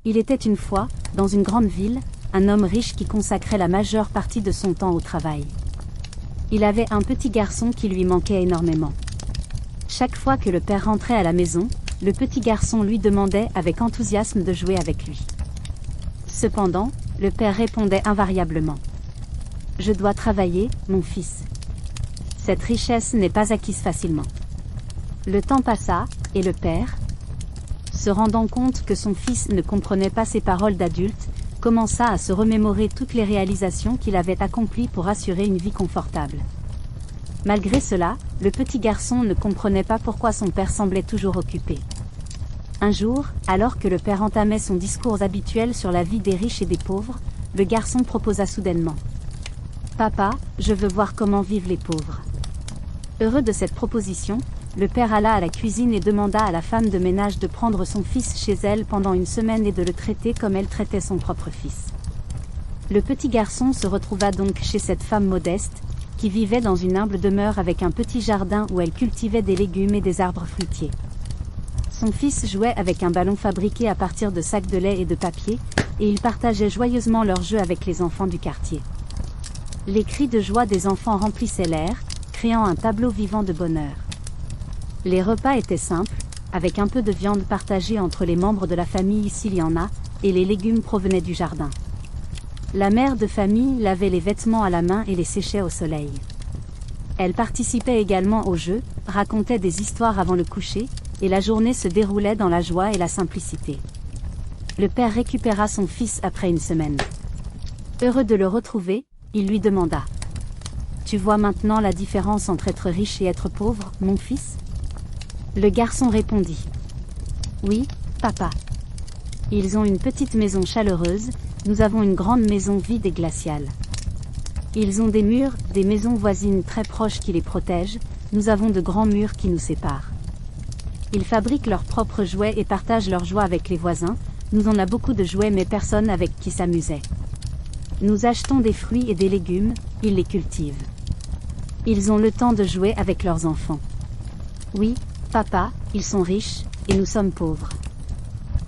Il était une fois, dans une grande ville, un homme riche qui consacrait la majeure partie de son temps au travail. Il avait un petit garçon qui lui manquait énormément. Chaque fois que le père rentrait à la maison, le petit garçon lui demandait avec enthousiasme de jouer avec lui. Cependant, le père répondait invariablement: « Je dois travailler, mon fils. » Cette richesse n'est pas acquise facilement. Le temps passa, et le père, se rendant compte que son fils ne comprenait pas ses paroles d'adulte, commença à se remémorer toutes les réalisations qu'il avait accomplies pour assurer une vie confortable. Malgré cela, le petit garçon ne comprenait pas pourquoi son père semblait toujours occupé. Un jour, alors que le père entamait son discours habituel sur la vie des riches et des pauvres, le garçon proposa soudainement: « Papa, je veux voir comment vivent les pauvres. » Heureux de cette proposition, le père alla à la cuisine et demanda à la femme de ménage de prendre son fils chez elle pendant une semaine et de le traiter comme elle traitait son propre fils. Le petit garçon se retrouva donc chez cette femme modeste, qui vivait dans une humble demeure avec un petit jardin où elle cultivait des légumes et des arbres fruitiers. Son fils jouait avec un ballon fabriqué à partir de sacs de lait et de papier, et ils partageaient joyeusement leurs jeux avec les enfants du quartier. Les cris de joie des enfants remplissaient l'air, créant un tableau vivant de bonheur. Les repas étaient simples, avec un peu de viande partagée entre les membres de la famille s'il y en a, et les légumes provenaient du jardin. La mère de famille lavait les vêtements à la main et les séchait au soleil. Elle participait également aux jeux, racontait des histoires avant le coucher, et la journée se déroulait dans la joie et la simplicité. Le père récupéra son fils après une semaine. Heureux de le retrouver, il lui demanda: « Tu vois maintenant la différence entre être riche et être pauvre, mon fils ?» Le garçon répondit: « Oui, papa. Ils ont une petite maison chaleureuse, nous avons une grande maison vide et glaciale. Ils ont des murs, des maisons voisines très proches qui les protègent, nous avons de grands murs qui nous séparent. Ils fabriquent leurs propres jouets et partagent leur joie avec les voisins, nous on a beaucoup de jouets mais personne avec qui s'amuser. Nous achetons des fruits et des légumes, ils les cultivent. Ils ont le temps de jouer avec leurs enfants. Oui, papa, ils sont riches, et nous sommes pauvres. »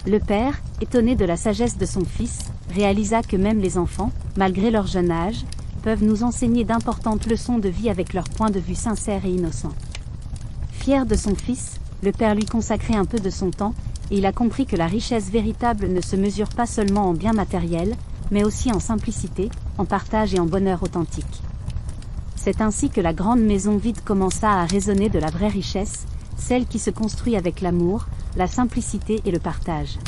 Le père, étonné de la sagesse de son fils, réalisa que même les enfants, malgré leur jeune âge, peuvent nous enseigner d'importantes leçons de vie avec leur point de vue sincère et innocent. Fier de son fils, le père lui consacrait un peu de son temps, et il a compris que la richesse véritable ne se mesure pas seulement en biens matériels, mais aussi en simplicité, en partage et en bonheur authentique. C'est ainsi que la grande maison vide commença à résonner de la vraie richesse, celle qui se construit avec l'amour, la simplicité et le partage.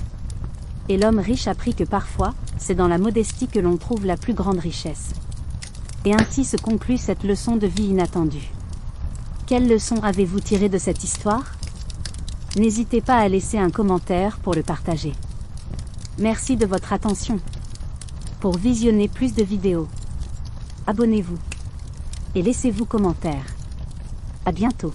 Et l'homme riche apprit que parfois, c'est dans la modestie que l'on trouve la plus grande richesse. Et ainsi se conclut cette leçon de vie inattendue. Quelle leçon avez-vous tiré de cette histoire? N'hésitez pas à laisser un commentaire pour le partager. Merci de votre attention. Pour visionner plus de vidéos, abonnez-vous et laissez-vous commentaire. À bientôt.